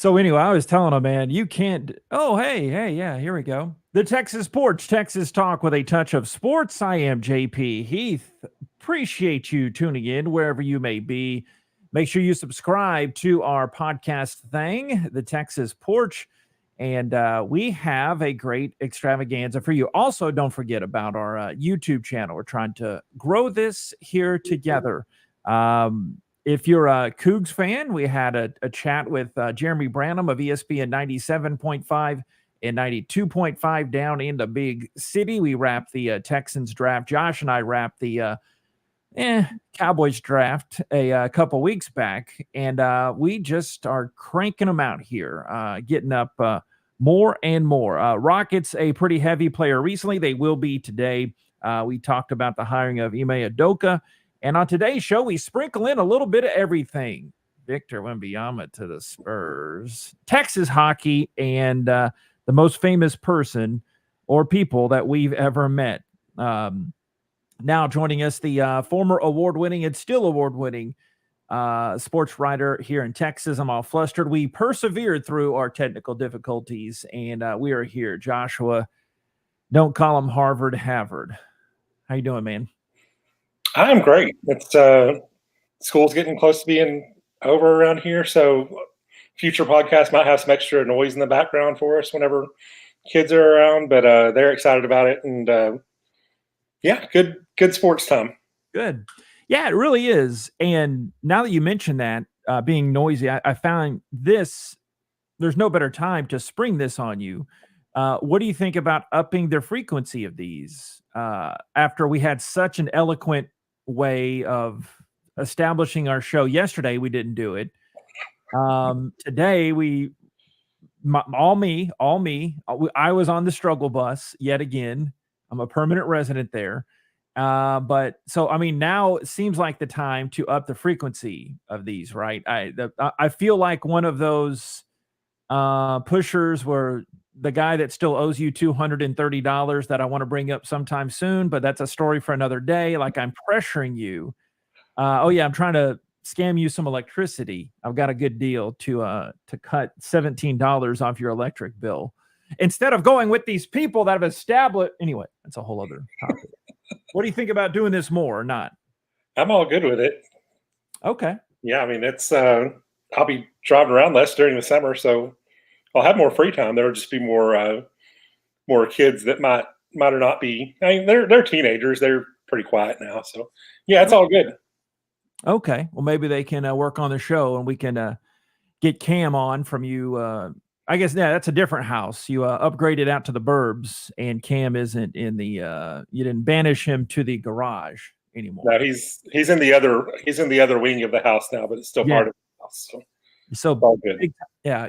So anyway, I was telling him, man, you can't. Oh, hey, yeah, here we go. The Texas Porch, Texas Talk with a touch of sports. I am JP Heath. Appreciate you tuning in wherever you may be. Make sure you subscribe to our podcast thing, the Texas Porch. And we have a great extravaganza for you. Also, don't forget about our YouTube channel. We're trying to grow this here together. If you're a Cougs fan, we had a chat with Jeremy Branham of ESPN 97.5 and 92.5 down in the big city. We wrapped the Texans draft. Josh and I wrapped the Cowboys draft a couple weeks back, and we just are cranking them out here, getting up more and more. Rockets, a pretty heavy player recently. They will be today. We talked about the hiring of Ime Udoka. And on today's show, we sprinkle in a little bit of everything. Victor Wembanyama to the Spurs, Texas hockey, and the most famous person or people that we've ever met. Now joining us, the former award-winning and still award-winning sports writer here in Texas. I'm all flustered. We persevered through our technical difficulties, and we are here. Joshua, don't call him Harvard. How you doing, man? I'm great. It's school's getting close to being over around here, so future podcasts might have some extra noise in the background for us whenever kids are around. But they're excited about it, and yeah, good sports time. Good, yeah, it really is. And now that you mention that being noisy, I found this. There's no better time to spring this on you. What do you think about upping the frequency of these? After we had such an eloquent way of establishing our show yesterday, we didn't do it. Today, all me. I was on the struggle bus yet again. I'm a permanent resident there. But so, I mean, now it seems like the time to up the frequency of these, right? I feel like one of those pushers where the guy that still owes you $230 that I want to bring up sometime soon, but that's a story for another day. Like I'm pressuring you. Oh yeah, I'm trying to scam you some electricity. I've got a good deal to cut $17 off your electric bill. Instead of going with these people that have established, anyway, that's a whole other topic. What do you think about doing this more or not? I'm all good with it. Okay. Yeah, I mean it's I'll be driving around less during the summer, so I'll have more free time. There'll just be more kids that might or not be. I mean, they're teenagers. They're pretty quiet now, so yeah, it's all good. Okay. Well, maybe they can work on the show, and we can get Cam on from you. I guess that's a different house. You upgraded out to the burbs, and Cam isn't in the. You didn't banish him to the garage anymore. No, he's in the other wing of the house now, but it's still part of the house. So all good.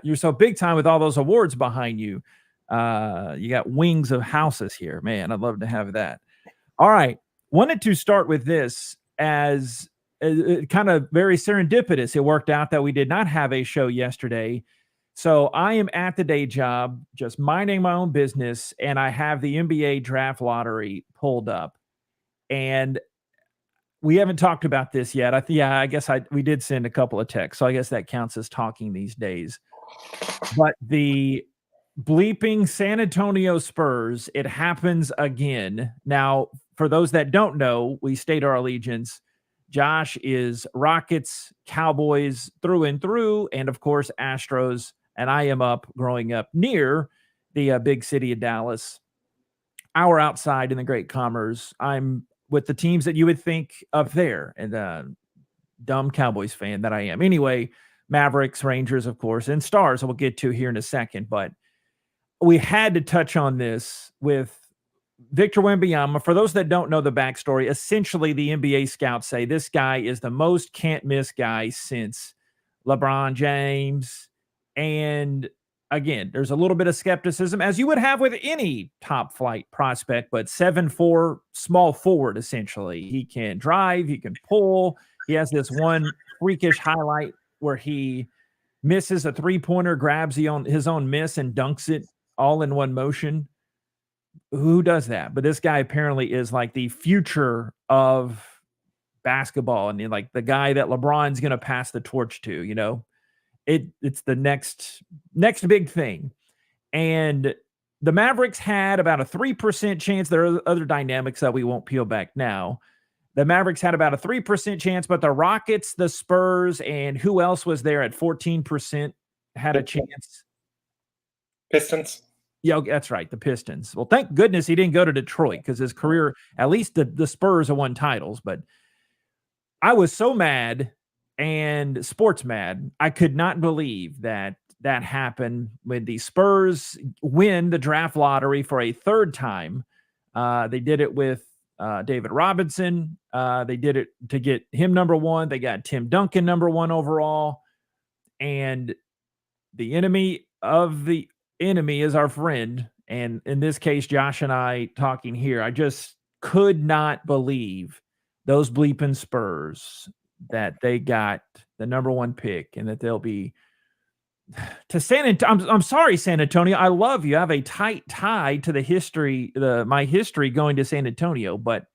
You're so big time with all those awards behind you. You got wings of houses here, man. I'd love to have that. All right, wanted to start with this as kind of very serendipitous. It worked out that we did not have a show yesterday. So I am at the day job, just minding my own business, and I have the NBA draft lottery pulled up. And we haven't talked about this yet. I guess we did send a couple of texts, so I guess that counts as talking these days. But the bleeping San Antonio Spurs, it happens again. Now, for those that don't know, we state our allegiance. Josh is Rockets, Cowboys through and through, and of course Astros. And I am growing up near the big city of Dallas. Hour outside in the Great Commerce. I'm with the teams that you would think of there, and dumb Cowboys fan that I am. Anyway, Mavericks, Rangers, of course, and Stars we'll get to here in a second. But we had to touch on this with Victor Wembanyama. For those that don't know the backstory, essentially the NBA scouts say this guy is the most can't-miss guy since LeBron James. And again, there's a little bit of skepticism, as you would have with any top flight prospect, but 7'4", small forward, essentially. He can drive, he can pull. He has this one freakish highlight where he misses a three-pointer, grabs his own miss and dunks it all in one motion. Who does that? But this guy apparently is like the future of basketball, and like the guy that LeBron's going to pass the torch to, it's the next big thing. And the Mavericks had about a 3% chance. There are other dynamics that we won't peel back now. The Mavericks had about a 3% chance, but the Rockets, the Spurs, and who else was there at 14% had a chance? Pistons. Yeah, that's right, the Pistons. Well, thank goodness he didn't go to Detroit because his career, at least the Spurs have won titles. But I was so mad and sports mad. I could not believe that happened when the Spurs win the draft lottery for a third time. They did it with David Robinson. They did it to get him number one. They got Tim Duncan number one overall. And the enemy of the enemy is our friend. And in this case, Josh and I talking here, I just could not believe those bleeping Spurs that they got the number one pick and that they'll be to San Antonio. I'm sorry, San Antonio. I love you. I have a tight tie to the history, my history going to San Antonio, but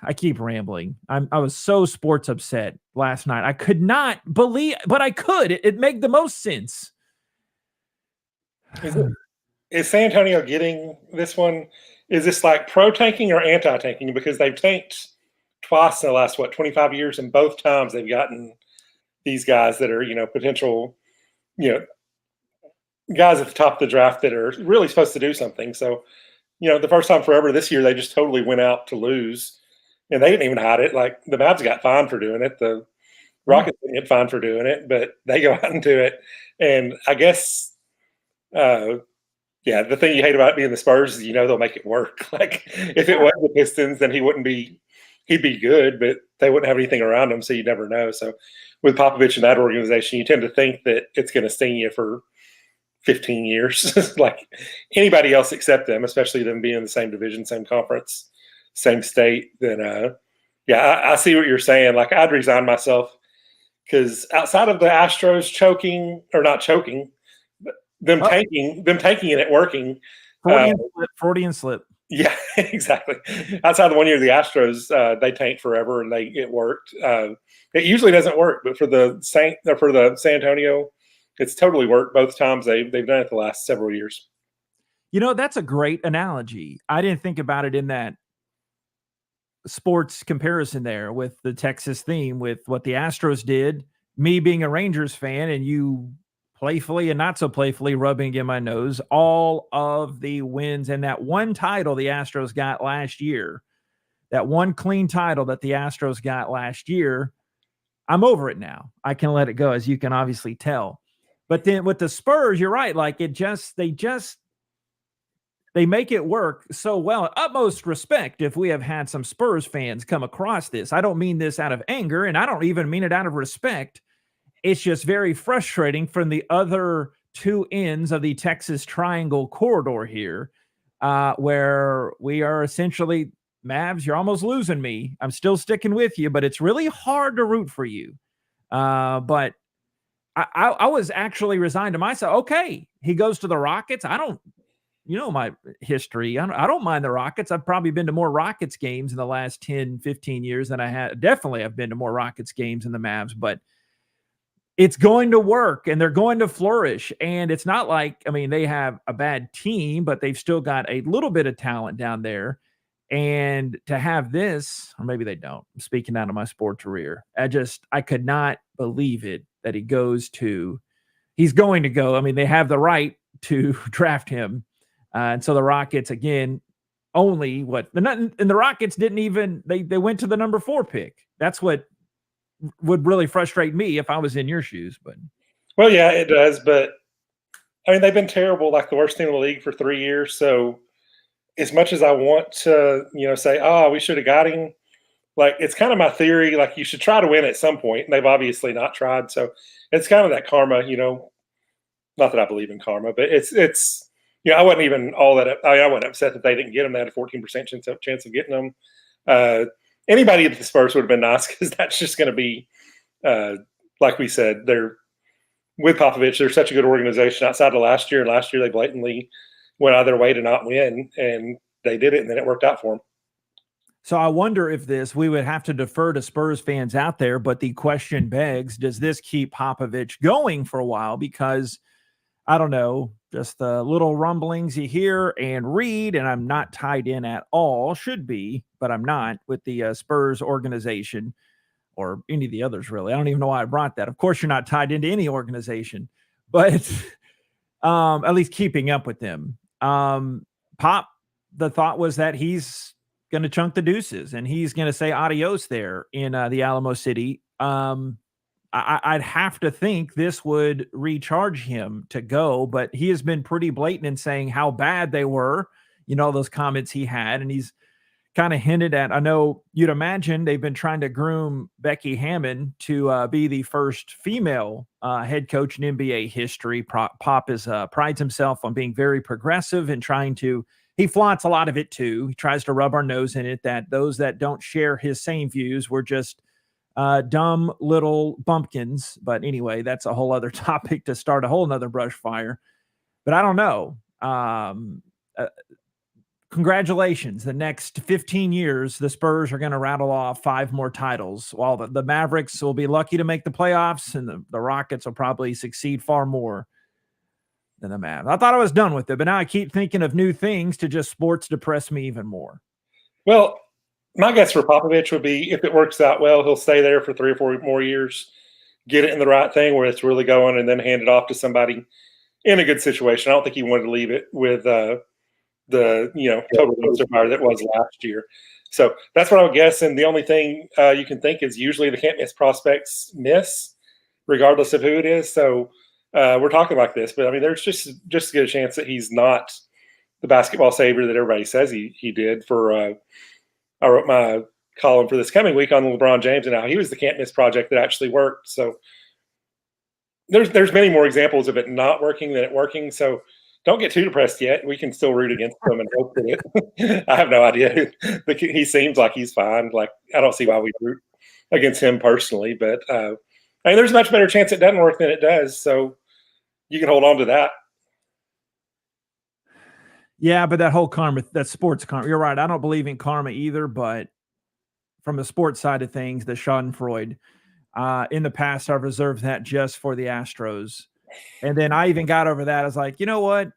I keep rambling. I was so sports upset last night. I could not believe, but I could. It made the most sense. Is San Antonio getting this one? Is this like pro tanking or anti tanking? Because they've tanked twice in the last 25 years, and both times they've gotten these guys that are potential guys at the top of the draft that are really supposed to do something. So the first time forever this year they just totally went out to lose, and they didn't even hide it. Like the Mavs got fined for doing it, the Rockets didn't get fined for doing it, but they go out and do it. And I guess the thing you hate about being the Spurs is they'll make it work. Like if it was the Pistons, then he'd be good, but they wouldn't have anything around him, so you never know. So with Popovich and that organization, you tend to think that it's going to sting you for 15 years, like anybody else except them, especially them being in the same division, same conference, same state. Then I see what you're saying. Like I'd resign myself because outside of the Astros choking or not choking, them tanking and it working. Freudian slip. Yeah, exactly. Outside the 1 year, the Astros they tanked forever and it worked. It usually doesn't work, but for the San Antonio, it's totally worked both times. They've done it the last several years. That's a great analogy. I didn't think about it in that sports comparison there with the Texas theme, with what the Astros did. Me being a Rangers fan and you playfully and not so playfully rubbing in my nose all of the wins and that one title the Astros got last year, that one clean title that the Astros got last year. I'm over it now. I can let it go, as you can obviously tell. But then with the Spurs, you're right. Like they make it work so well. Utmost respect if we have had some Spurs fans come across this. I don't mean this out of anger, and I don't even mean it out of respect. It's just very frustrating from the other two ends of the Texas Triangle corridor here, where we are essentially, Mavs, you're almost losing me. I'm still sticking with you, but it's really hard to root for you. But I was actually resigned to myself. Okay, he goes to the Rockets. I don't, my history. I don't mind the Rockets. I've probably been to more Rockets games in the last 10, 15 years than I had. Definitely I've been to more Rockets games than the Mavs, but it's going to work and they're going to flourish. And it's not like, they have a bad team, but they've still got a little bit of talent down there. And to have this, or maybe they don't. I'm speaking out of my sport career. I could not believe it that he's going to go. They have the right to draft him. And so the Rockets, again, and the Rockets didn't even, they went to the number 4 pick. That's what would really frustrate me if I was in your shoes. But well, yeah, it does. But they've been terrible, like the worst team in the league for 3 years. So as much as I want to, say, oh, we should have got him, like it's kind of my theory, like you should try to win at some point. And they've obviously not tried. So it's kind of that karma, not that I believe in karma, but it's I wasn't even all that. I wasn't upset that they didn't get him. They had a 14% chance of getting them. Anybody at the Spurs would have been nice because that's just going to be, like we said, they're with Popovich. They're such a good organization outside of last year. Last year, they blatantly went out of their way to not win, and they did it, and then it worked out for them. So I wonder if we would have to defer to Spurs fans out there, but the question begs, does this keep Popovich going for a while? Because I don't know, just the little rumblings you hear and read, and I'm not tied in at all, should be, but I'm not with the Spurs organization or any of the others, really. I don't even know why I brought that. Of course, you're not tied into any organization, but at least keeping up with them. Pop, the thought was that he's going to chunk the deuces and he's going to say adios there in the Alamo City. I'd have to think this would recharge him to go, but he has been pretty blatant in saying how bad they were, those comments he had. And he's kind of hinted at, I know you'd imagine they've been trying to groom Becky Hammon to be the first female head coach in NBA history. Pop is prides himself on being very progressive and he flaunts a lot of it too. He tries to rub our nose in it that those that don't share his same views were just dumb little bumpkins. But anyway, that's a whole other topic to start a whole nother brush fire. But I don't know. Congratulations. The next 15 years, the Spurs are going to rattle off 5 more titles, while the Mavericks will be lucky to make the playoffs, and the Rockets will probably succeed far more than the Mavs. I thought I was done with it, but now I keep thinking of new things to just sports depress me even more. Well, my guess for Popovich would be if it works out well, he'll stay there for 3 or 4 more years, get it in the right thing where it's really going, and then hand it off to somebody in a good situation. I don't think he wanted to leave it with the total dumpster fire that was last year. So that's what I would guess. And the only thing you can think is usually the can't miss prospects miss, regardless of who it is. So we're talking like this, but I mean, there's just as good a chance that he's not the basketball savior that everybody says he did. I wrote my column for this coming week on LeBron James and how he was the can't miss project that actually worked. So there's many more examples of it not working than it working. So don't get too depressed yet. We can still root against him and hope that it. I have no idea. He seems like he's fine. Like, I don't see why we root against him personally, but I mean, there's a much better chance it doesn't work than it does. So you can hold on to that. Yeah, but that whole karma, that sports karma, you're right. I don't believe in karma either, but from the sports side of things, the Schadenfreude, in the past, I've reserved that just for the Astros. And then I even got over that. I was like, you know what?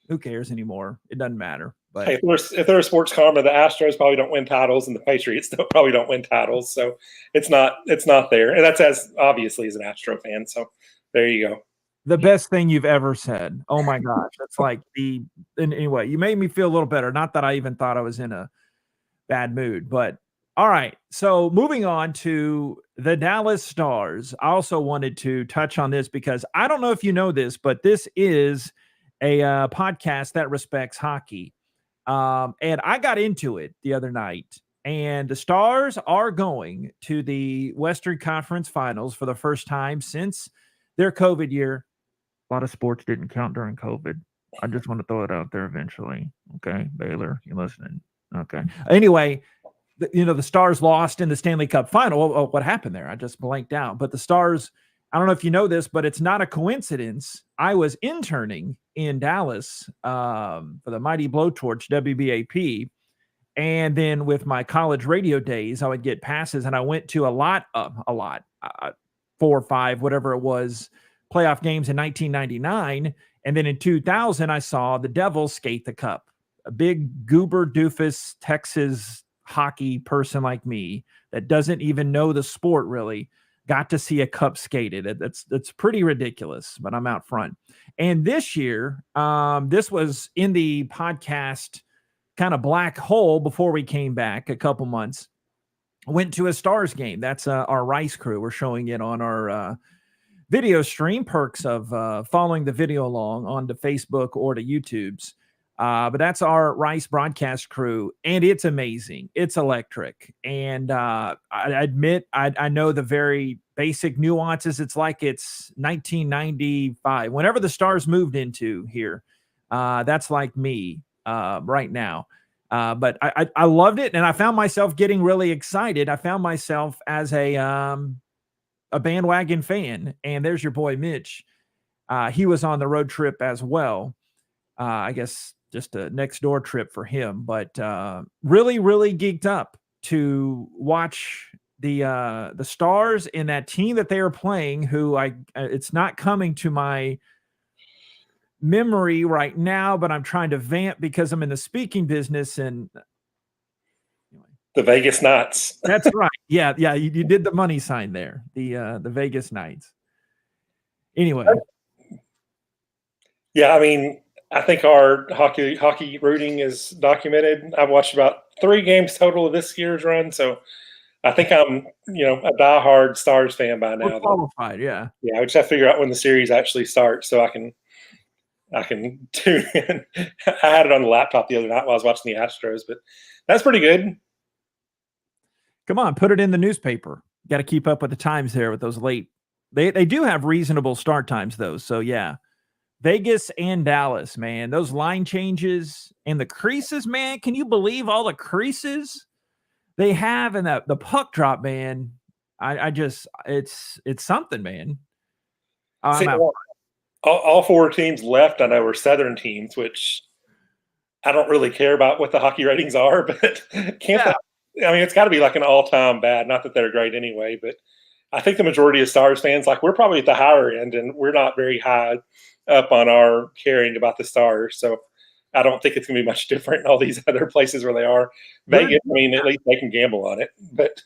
Who cares anymore? It doesn't matter. But hey, if there's sports karma, the Astros probably don't win titles, and the Patriots probably don't win titles. So it's not there, and that's as obviously as an Astro fan. So there you go. The best thing you've ever said. Oh my gosh, that's like anyway. You made me feel a little better. Not that I even thought I was in a bad mood, but all right. So moving on to the Dallas Stars. I also wanted to touch on this because I don't know if you know this, but this is a podcast that respects hockey. And I got into it the other night, and the Stars are going to the Western Conference Finals for the first time since their COVID year. A lot of sports didn't count during COVID. I just want to throw it out there eventually. Okay, Baylor, you listening? Okay. Anyway, the Stars lost in the Stanley Cup final. Oh, what happened there? I just blanked out. But the Stars, I don't know if you know this, but it's not a coincidence. I was interning in Dallas for the Mighty Blowtorch WBAP. And then with my college radio days, I would get passes, and I went to a lot, 4 or 5, whatever it was, playoff games in 1999. And then in 2000, I saw the Devils skate the cup. A big goober doofus Texas hockey person like me that doesn't even know the sport really got to see a cup skated. That's pretty ridiculous, but I'm out front. And this year, this was in the podcast kind of black hole before we came back a couple months. Went to a Stars game. That's our Rice crew. We're showing it on our video stream. Perks of following the video along onto Facebook or to YouTube's. But that's our Rice broadcast crew, and it's amazing. It's electric. And I admit I know the very basic nuances. It's like it's 1995. Whenever the Stars moved into here, that's like me right now. But I loved it, and I found myself getting really excited. I found myself as a bandwagon fan, and there's your boy Mitch. He was on the road trip as well. I guess just a next door trip for him. But really, really geeked up to watch the Stars in that team that they are playing. Who it's not coming to my memory right now, but I'm trying to vamp because I'm in the speaking business. And the Vegas Knights. That's right. Yeah, you did the money sign there. The Vegas Knights. Anyway. Yeah, I mean, I think our hockey rooting is documented. I've watched about 3 games total of this year's run, so I think I'm, a diehard Stars fan by now. We're qualified, yeah. Yeah, I just have to figure out when the series actually starts so I can tune in. I had it on the laptop the other night while I was watching the Astros, but that's pretty good. Come on, put it in the newspaper. Got to keep up with the times there with those late. They do have reasonable start times though, so yeah. Vegas and Dallas, man, those line changes and the creases, man. Can you believe all the creases they have and the puck drop, man? I just it's something, man. See, all 4 teams left, I know, are Southern teams, which I don't really care about what the hockey ratings are, but it's got to be like an all-time bad. Not that they're great anyway, but I think the majority of Stars fans, like, we're probably at the higher end, and we're not very high up on our caring about the Stars. So I don't think it's going to be much different in all these other places where they are. Vegas, at least they can gamble on it. But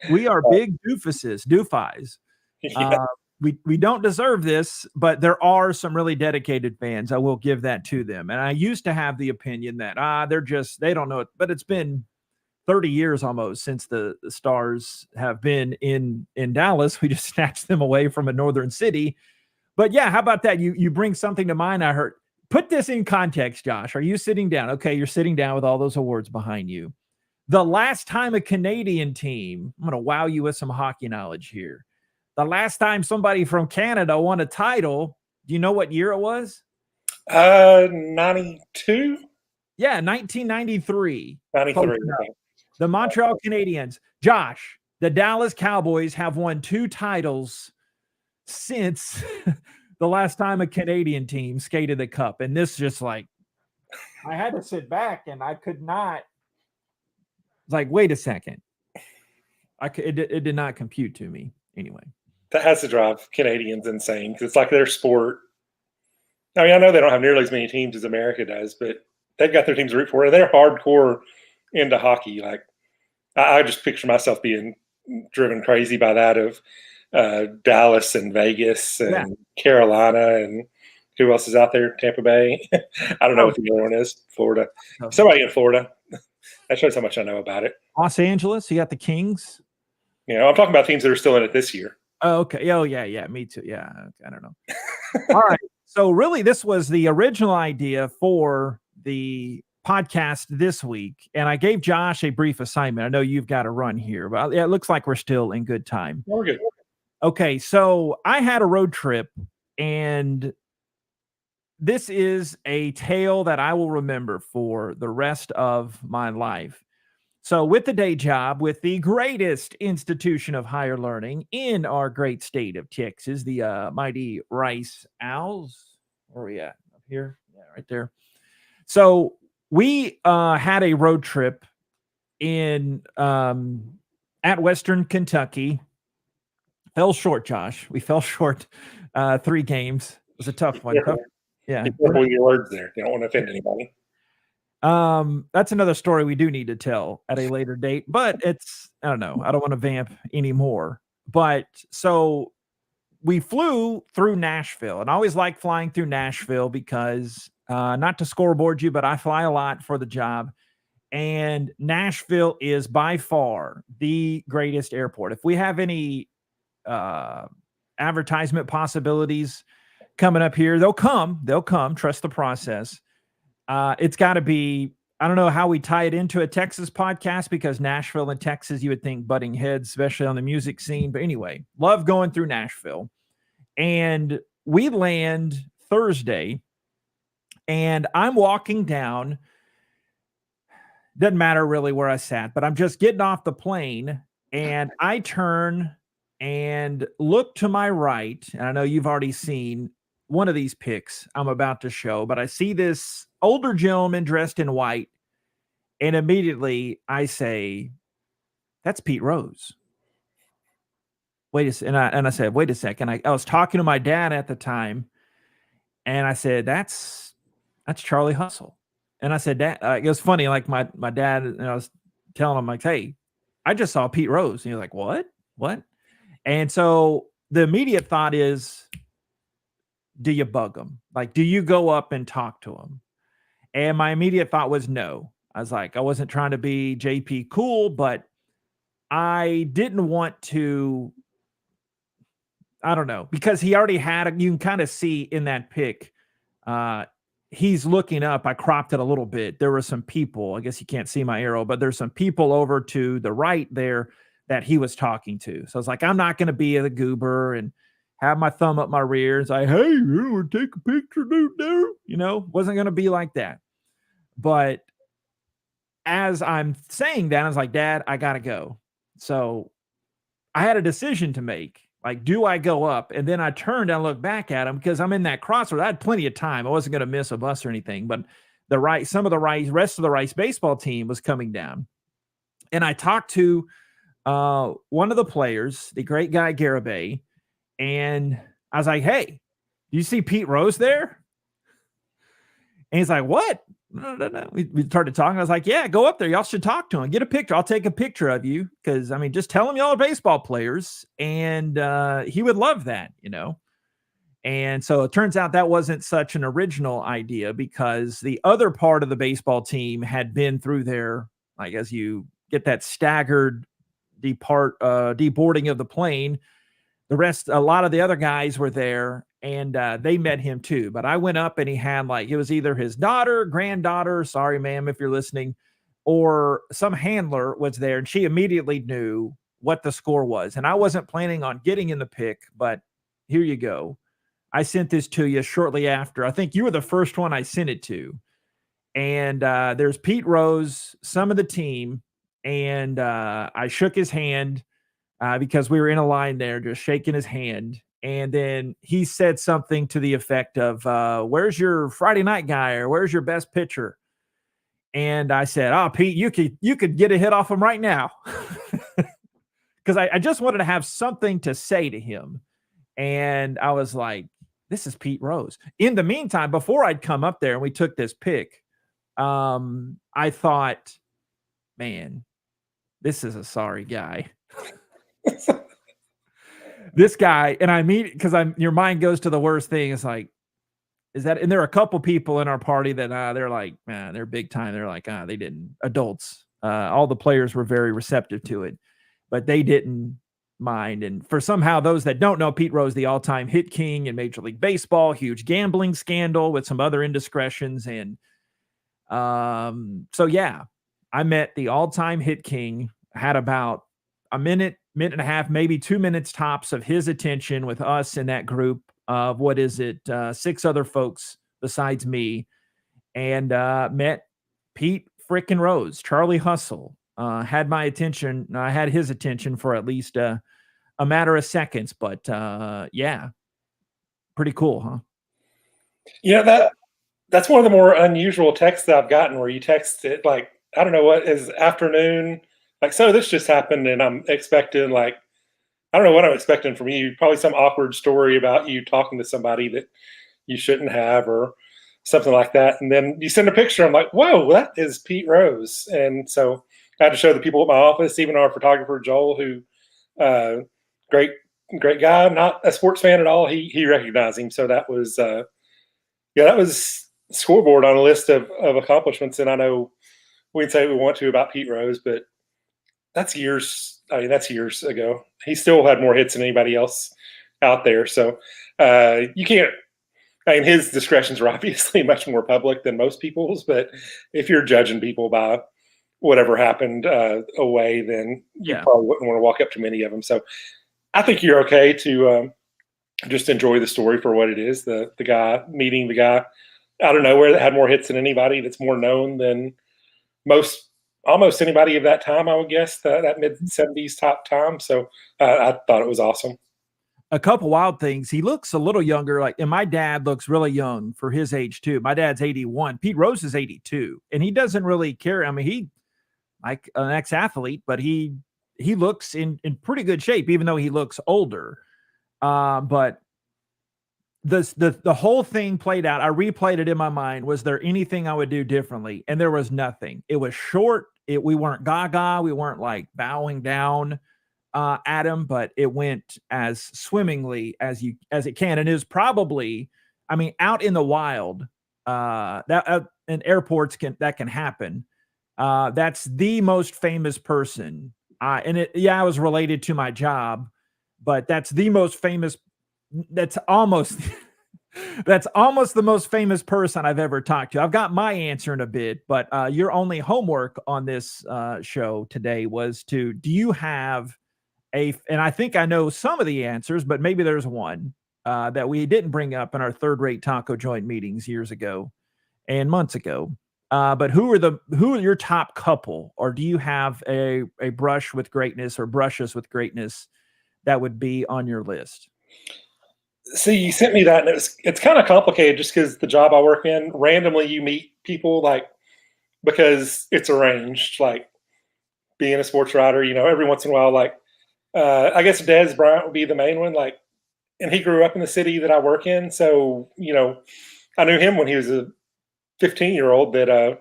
we are big doofies. Yeah. We don't deserve this, but there are some really dedicated fans. I will give that to them. And I used to have the opinion that they don't know it, but it's been 30 years almost since the Stars have been in Dallas. We just snatched them away from a northern city. But yeah, how about that? You bring something to mind. I heard. Put this in context, Josh. Are you sitting down? Okay, you're sitting down with all those awards behind you. The last time a Canadian team, I'm going to wow you with some hockey knowledge here. The last time somebody from Canada won a title, do you know what year it was? 92? Yeah, 1993. 93. The Montreal Canadiens. Josh, the Dallas Cowboys have won 2 titles since the last time a Canadian team skated the cup. And this just like, I had to sit back and I could not. It's like, wait a second. It did not compute to me anyway. That has to drive Canadians insane because it's like their sport. I mean, I know they don't have nearly as many teams as America does, but they've got their teams to root for, and they're hardcore into hockey. Like, I just picture myself being driven crazy by that of Dallas and Vegas and Carolina and who else is out there? Tampa Bay. I don't know what the other one is. Florida. Somebody in Florida. That shows how much I know about it. Los Angeles. You got the Kings. I'm talking about teams that are still in it this year. Oh, okay. Oh, yeah. Me too. Yeah. I don't know. All right. So really, this was the original idea for the podcast this week. And I gave Josh a brief assignment. I know you've got to run here, but it looks like we're still in good time. We're good. Okay. So I had a road trip, and this is a tale that I will remember for the rest of my life. So with the day job, with the greatest institution of higher learning in our great state of Texas, the mighty Rice Owls. Where are we at? Up here? Yeah, right there. So we had a road trip in at Western Kentucky. Fell short, Josh. We fell short 3 games. It was a tough one. Yeah. Careful your words there. You don't want to offend anybody. That's another story we do need to tell at a later date, but I don't know. I don't want to vamp anymore. But so we flew through Nashville, and I always like flying through Nashville because not to scoreboard you, but I fly a lot for the job. And Nashville is by far the greatest airport. If we have any advertisement possibilities coming up here, they'll come. Trust the process. It's got to be, I don't know how we tie it into a Texas podcast because Nashville and Texas, you would think butting heads, especially on the music scene. But anyway, love going through Nashville. And we land Thursday, and I'm walking down. Doesn't matter really where I sat, but I'm just getting off the plane, and I turn and look to my right. And I know you've already seen one of these pics I'm about to show, but I see this older gentleman dressed in white, and immediately I say, "That's Pete Rose." And I said, "Wait a second." I was talking to my dad at the time, and I said, "That's Charlie Hustle." And I said, "Dad," it was funny. Like my dad, and I was telling him like, "Hey, I just saw Pete Rose." And he was like, "What? What?" And so the immediate thought is, do you bug him? Like, do you go up and talk to him? And my immediate thought was no. I was like, I wasn't trying to be JP cool, but I didn't want to, I don't know, because he already had, you can kind of see in that pic, uh, he's looking up. I cropped it a little bit. There were some people, I guess you can't see my arrow, but there's some people over to the right there that he was talking to. So I was like, I'm not going to be the goober and have my thumb up my rear and say, "Hey, you want to take a picture, dude?" There, wasn't going to be like that. But as I'm saying that, I was like, "Dad, I got to go." So I had a decision to make. Like, do I go up? And then I turned and looked back at him because I'm in that crossroad. I had plenty of time. I wasn't going to miss a bus or anything. But some of the rest of the Rice baseball team was coming down. And I talked to one of the players, the great guy Garibay, and I was like, "Hey, do you see Pete Rose there?" And he's like, "What?" No. We started talking. I was like, "Yeah, go up there. Y'all should talk to him. Get a picture. I'll take a picture of you." Because, I mean, just tell him y'all are baseball players. And he would love that, And so it turns out that wasn't such an original idea because the other part of the baseball team had been through there. I guess you get that staggered deboarding of the plane. A lot of the other guys were there, and they met him too. But I went up and he had it was either his daughter, granddaughter, sorry, ma'am, if you're listening, or some handler was there, and she immediately knew what the score was. And I wasn't planning on getting in the pic, but here you go. I sent this to you shortly after. I think you were the first one I sent it to. And there's Pete Rose, some of the team, and I shook his hand because we were in a line there, just shaking his hand. And then he said something to the effect of, "Where's your Friday night guy?" or "Where's your best pitcher?" And I said, "Oh, Pete, you could get a hit off him right now." Because I just wanted to have something to say to him. And I was like, this is Pete Rose. In the meantime, before I'd come up there and we took this pic, I thought, man, this is a sorry guy. This guy, and I mean, because your mind goes to the worst thing. It's like, is that? And there are a couple people in our party that they're like, man, they're big time. They're like, they didn't. Adults, all the players were very receptive to it, but they didn't mind. And for somehow those that don't know, Pete Rose, the all-time hit king in Major League Baseball, huge gambling scandal with some other indiscretions, and so yeah, I met the all-time hit king. Had about a minute and a half, maybe 2 minutes tops of his attention with us in that group of 6 other folks besides me, and met Pete frickin' Rose, Charlie Hustle. Had my attention. I had his attention for at least a matter of seconds, but yeah, pretty cool, huh? Yeah, that's one of the more unusual texts that I've gotten where you text it like, I don't know what is afternoon, like, so this just happened and I'm expecting like, I don't know what I'm expecting from you. Probably some awkward story about you talking to somebody that you shouldn't have or something like that. And then you send a picture. I'm like, whoa, that is Pete Rose. And so I had to show the people at my office, even our photographer, Joel, who, great, great guy, not a sports fan at all. He recognized him. So that was, that was scoreboard on a list of accomplishments. And I know we can say what we want to about Pete Rose, but that's years. I mean, that's years ago. He still had more hits than anybody else out there. So you can't. I mean, his discretions are obviously much more public than most people's. But if you're judging people by whatever happened away, then you probably wouldn't want to walk up to many of them. So I think you're okay to just enjoy the story for what it is. The guy meeting the guy out of nowhere that had more hits than anybody, that's more known than almost anybody of that time, I would guess, that mid-'70s top time. So I thought it was awesome. a couple wild things. He looks a little younger, and my dad looks really young for his age too. My dad's 81. Pete Rose is 82, and he doesn't really care. I mean, he like an ex-athlete, but he looks in pretty good shape, even though he looks older. But the whole thing played out. I replayed it in my mind. Was there anything I would do differently? And there was nothing. It was short. We weren't gaga. We weren't like bowing down at him, but it went as swimmingly as it can. And it was probably, I mean, out in the wild, that in airports that can happen. That's the most famous person. I was related to my job, but that's the most famous. That's almost the most famous person I've ever talked to. I've got my answer in a bit, but your only homework on this show today was do you have and I think I know some of the answers, but maybe there's one that we didn't bring up in our third-rate taco joint meetings years ago and months ago. But who are your top couple, or do you have a brush with greatness or brushes with greatness that would be on your list? See, you sent me that, and it's kind of complicated just because the job I work in, randomly you meet people because it's arranged. Like being a sports writer, every once in a while, I guess Des Bryant would be the main one. And he grew up in the city that I work in, so I knew him when he was a 15-year-old that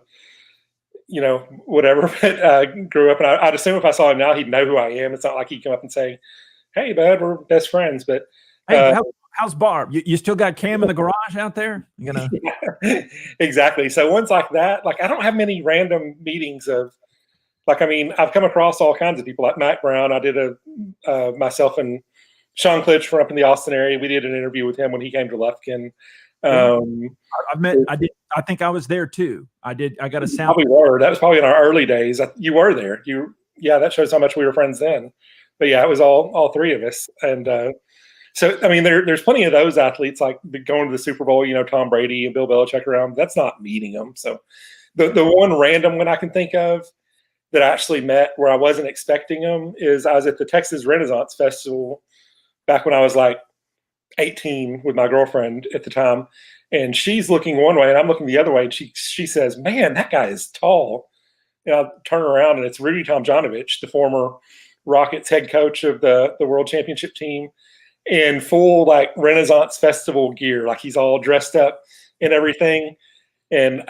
whatever, but grew up, and I'd assume if I saw him now, he'd know who I am. It's not like he'd come up and say, "Hey, bud, we're best friends." But hey, how's Barb? You still got Cam in the garage out there? Yeah, exactly. So ones like that, I don't have many random meetings of, I've come across all kinds of people like Matt Brown. I did myself and Sean Klitsch from up in the Austin area. We did an interview with him when he came to Lufkin. I think I was there too. I got a sound. We were. That was probably in our early days. You were there. That shows how much we were friends then. But yeah, it was all three of us. And so, I mean, there's plenty of those athletes like going to the Super Bowl, Tom Brady and Bill Belichick around. That's not meeting them. So the one random one I can think of that I actually met where I wasn't expecting them is I was at the Texas Renaissance Festival back when I was 18 with my girlfriend at the time. And she's looking one way and I'm looking the other way. And she says, "Man, that guy is tall." And I turn around and it's Rudy Tomjanovich, the former Rockets head coach of the World Championship team, in full Renaissance Festival gear. He's all dressed up and everything. And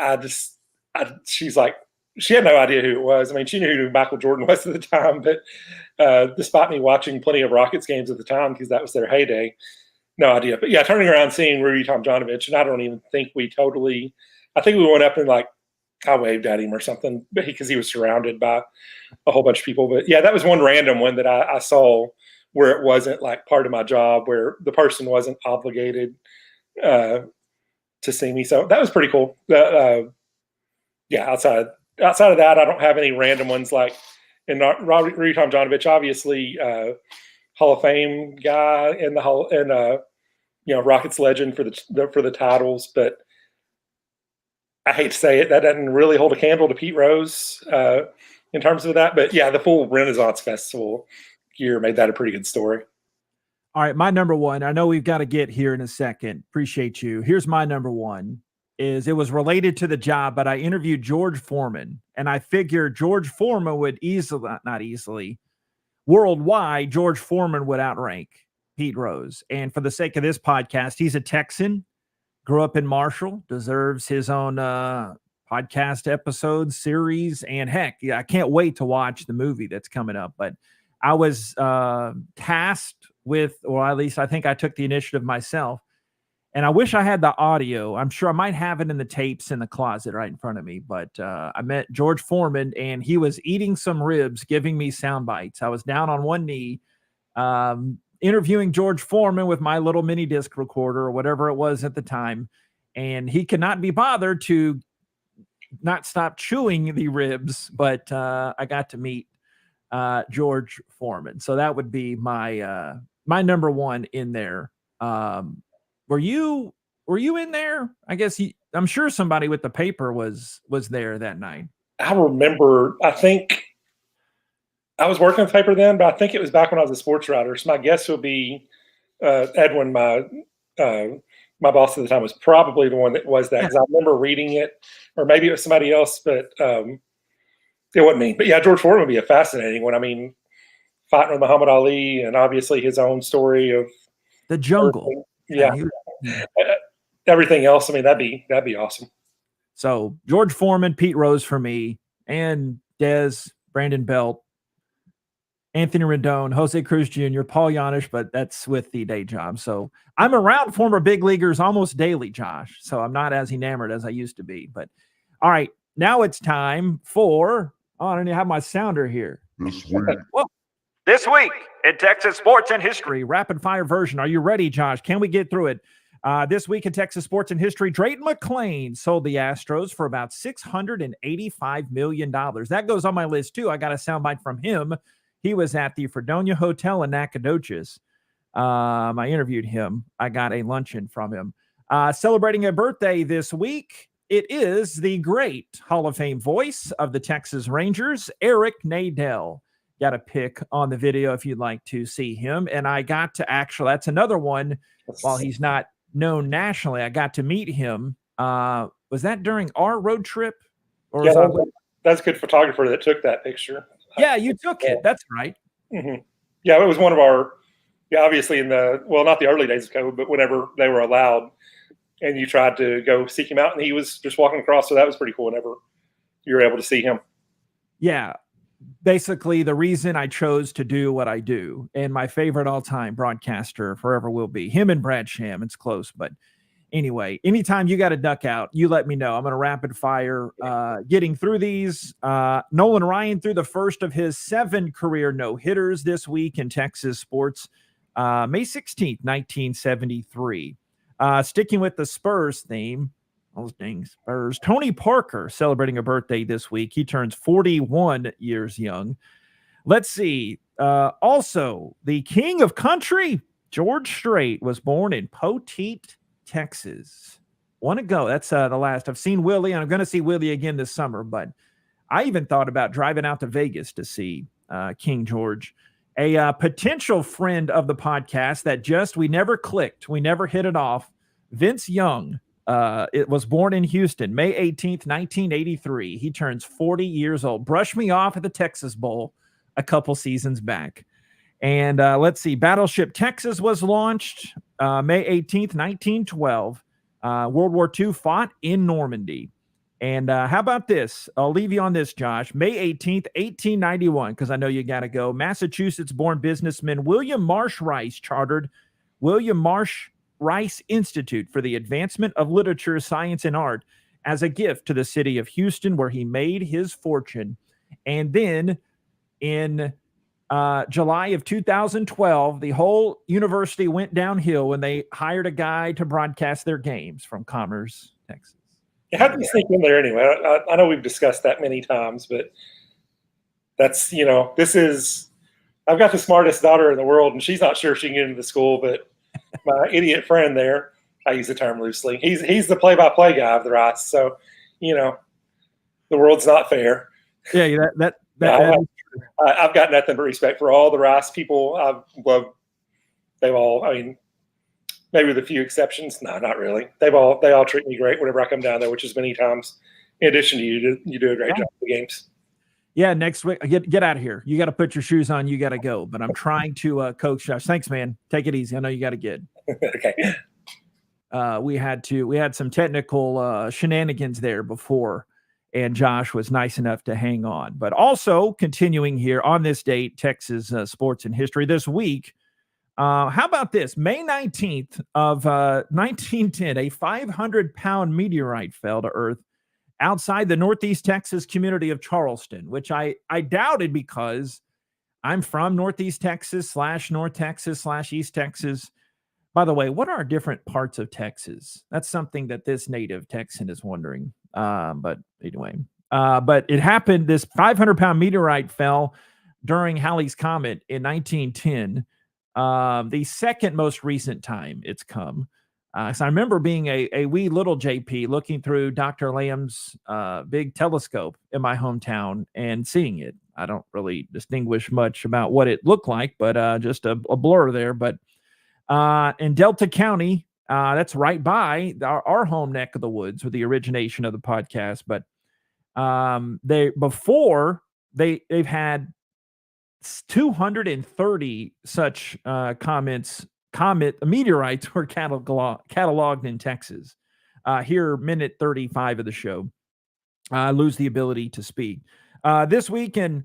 she's like, she had no idea who it was. I mean, she knew who Michael Jordan was at the time, but despite me watching plenty of Rockets games at the time, because that was their heyday, no idea. But yeah, turning around, seeing Rudy Tomjanovich, and I don't even think I think we went up and I waved at him or something, because he was surrounded by a whole bunch of people. But yeah, that was one random one that I saw where it wasn't part of my job, where the person wasn't obligated to see me. So that was pretty cool. Yeah, outside of that, I don't have any random ones and Rudy Tomjanovich, obviously Hall of Fame guy in the Hall, and Rockets legend for the titles. But I hate to say it, that doesn't really hold a candle to Pete Rose in terms of that. But yeah, the full Renaissance Festival gear made that a pretty good story. All right, my number one, I know we've got to get here in a second. Appreciate you. Here's my number one. It was related to the job, but I interviewed George Foreman, and I figured George Foreman would not easily, worldwide, George Foreman would outrank Pete Rose. And for the sake of this podcast, he's a Texan, grew up in Marshall, deserves his own podcast episode series. And heck, yeah, I can't wait to watch the movie that's coming up. But I was tasked with, or at least I think I took the initiative myself. And I wish I had the audio. I'm sure I might have it in the tapes in the closet right in front of me. But I met George Foreman, and he was eating some ribs, giving me sound bites. I was down on one knee, interviewing George Foreman with my little mini disc recorder or whatever it was at the time. And he could not be bothered to not stop chewing the ribs. But I got to meet George Foreman. So that would be my number one in there. Were you in there? I guess I'm sure somebody with the paper was there that night. I remember, I think I was working with paper then, but I think it was back when I was a sports writer. So my guess would be Edwin, my boss at the time, was probably the one that was that, because I remember reading it, or maybe it was somebody else, but it wasn't me. But yeah, George Foreman would be a fascinating one. I mean, fighting with Muhammad Ali, and obviously his own story of the jungle. Everything. Everything else. I mean, that'd be awesome. So George Foreman, Pete Rose for me, and Dez, Brandon Belt, Anthony Rendon, Jose Cruz Jr., Paul Giannis, but that's with the day job. So I'm around former big leaguers almost daily, Josh. So I'm not as enamored as I used to be. But all right, now it's time for, I don't even have my sounder here. This week in Texas sports and history, rapid fire version. Are you ready, Josh? Can we get through it? This week in Texas sports and history, Drayton McClain sold the Astros for about $685 million. That goes on my list, too. I got a soundbite from him. He was at the Fredonia Hotel in Nacogdoches. I interviewed him. I got a luncheon from him. Celebrating a birthday this week, it is the great Hall of Fame voice of the Texas Rangers, Eric Nadel. Got a pic on the video if you'd like to see him. And I got to that's another one, while he's not known nationally, I got to meet him. Was that during our road trip? Or that's a good photographer that took that picture. Yeah, you took it. That's right. Mm-hmm. Yeah, it was one of our, obviously in not the early days of COVID, but whenever they were allowed, and you tried to go seek him out, and he was just walking across. So that was pretty cool whenever you were able to see him. Yeah. Basically, the reason I chose to do what I do, and my favorite all-time broadcaster forever will be him and Brad Sham. It's close, but anyway, anytime you got to duck out, you let me know. I'm going to rapid fire getting through these. Nolan Ryan threw the first of his 7 career no-hitters this week in Texas sports. May 16th, 1973. Sticking with the Spurs theme, those dang Spurs. Tony Parker celebrating a birthday this week. He turns 41 years young. Let's see. Also, the king of country, George Strait, was born in Poteet, Texas. Want to go. That's the last. I've seen Willie, and I'm going to see Willie again this summer, but I even thought about driving out to Vegas to see King George. A potential friend of the podcast that we never clicked. We never hit it off. Vince Young. It was born in Houston, May 18th, 1983. He turns 40 years old. Brushed me off at the Texas Bowl a couple seasons back. And let's see. Battleship Texas was launched May 18th, 1912. World War II fought in Normandy. And how about this? I'll leave you on this, Josh. May 18th, 1891, because I know you got to go. Massachusetts-born businessman William Marsh Rice chartered William Marsh Rice Institute for the Advancement of Literature, Science, and Art as a gift to the city of Houston, where he made his fortune. And then in July of 2012, the whole university went downhill when they hired a guy to broadcast their games from Commerce, Texas. How do you sneak in there anyway? I know we've discussed that many times, but that's, I've got the smartest daughter in the world, and she's not sure she can get into the school, but my idiot friend there, I use the term loosely, he's the play-by-play guy of the Rice. So, the world's not fair. Yeah, I've got nothing but respect for all the Rice people. I've loved, they've all, maybe with a few exceptions. No, not really. They all treat me great whenever I come down there, which is many times. In addition to you do a great job of the games. Yeah, next week, get out of here. You got to put your shoes on. You got to go. But I'm trying to coach Josh. Thanks, man. Take it easy. I know you got to get. Okay. We had some technical shenanigans there before, and Josh was nice enough to hang on. But also continuing here on this date, Texas sports and history this week. How about this? May 19th of 1910, a 500-pound meteorite fell to Earth outside the Northeast Texas community of Charleston, which I doubted because I'm from Northeast Texas / North Texas / East Texas. By the way, what are different parts of Texas? That's something that this native Texan is wondering. But anyway, but it happened. This 500-pound meteorite fell during Halley's Comet in 1910. The second most recent time it's come. So I remember being a wee little JP looking through Dr. Lamb's big telescope in my hometown and seeing it. I don't really distinguish much about what it looked like, but just a blur there. But In Delta County, that's right by our home neck of the woods with the origination of the podcast. But they've had 230 such comet meteorites were cataloged in Texas. Here, minute 35 of the show. Lose the ability to speak. This weekend,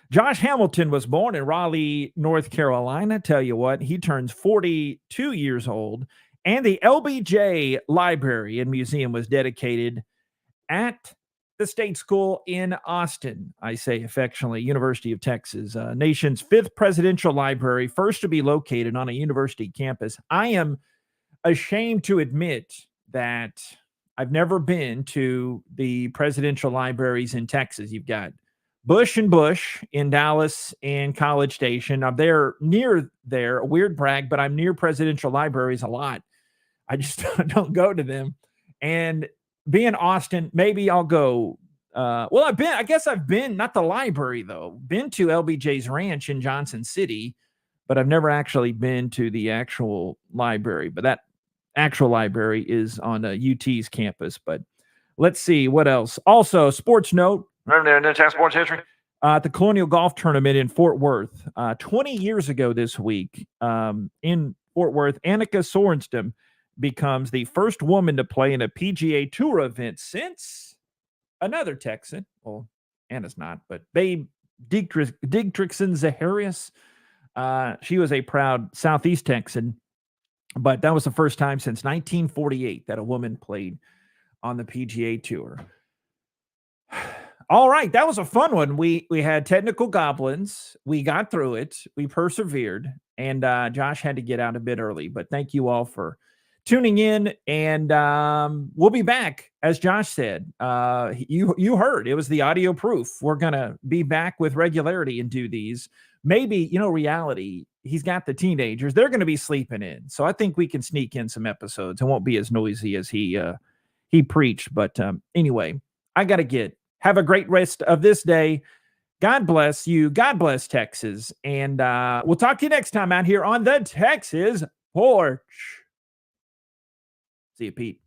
Josh Hamilton was born in Raleigh, North Carolina. Tell you what, he turns 42 years old. And the LBJ Library and Museum was dedicated at the State School in Austin, I say affectionately, University of Texas, nation's 5th presidential library, first to be located on a university campus. I am ashamed to admit that I've never been to the presidential libraries in Texas. You've got Bush and Bush in Dallas and College Station. I'm near there, a weird brag, but I'm near presidential libraries a lot. I just don't go to them. And being Austin, maybe I'll go. I guess I've been, not the library though, been to LBJ's ranch in Johnson City, but I've never actually been to the actual library. But that actual library is on UT's campus. But let's see what else. Also, sports note. Sports history. The Colonial Golf Tournament in Fort Worth, 20 years ago this week, in Fort Worth, Annika Sorenstam becomes the first woman to play in a PGA Tour event since another Texan. Well, Anna's not, but Babe Digtrickson Zaharias. She was a proud Southeast Texan, but that was the first time since 1948 that a woman played on the PGA Tour. All right, that was a fun one. We had technical goblins. We got through it. We persevered, and Josh had to get out a bit early. But thank you all for tuning in, and we'll be back. As Josh said, you heard it was the audio proof. We're gonna be back with regularity and do these. Maybe, reality. He's got the teenagers; they're going to be sleeping in, so I think we can sneak in some episodes. It won't be as noisy as he preached. But anyway, I gotta have a great rest of this day. God bless you. God bless Texas, and we'll talk to you next time out here on the Texas Porch. See you, Pete.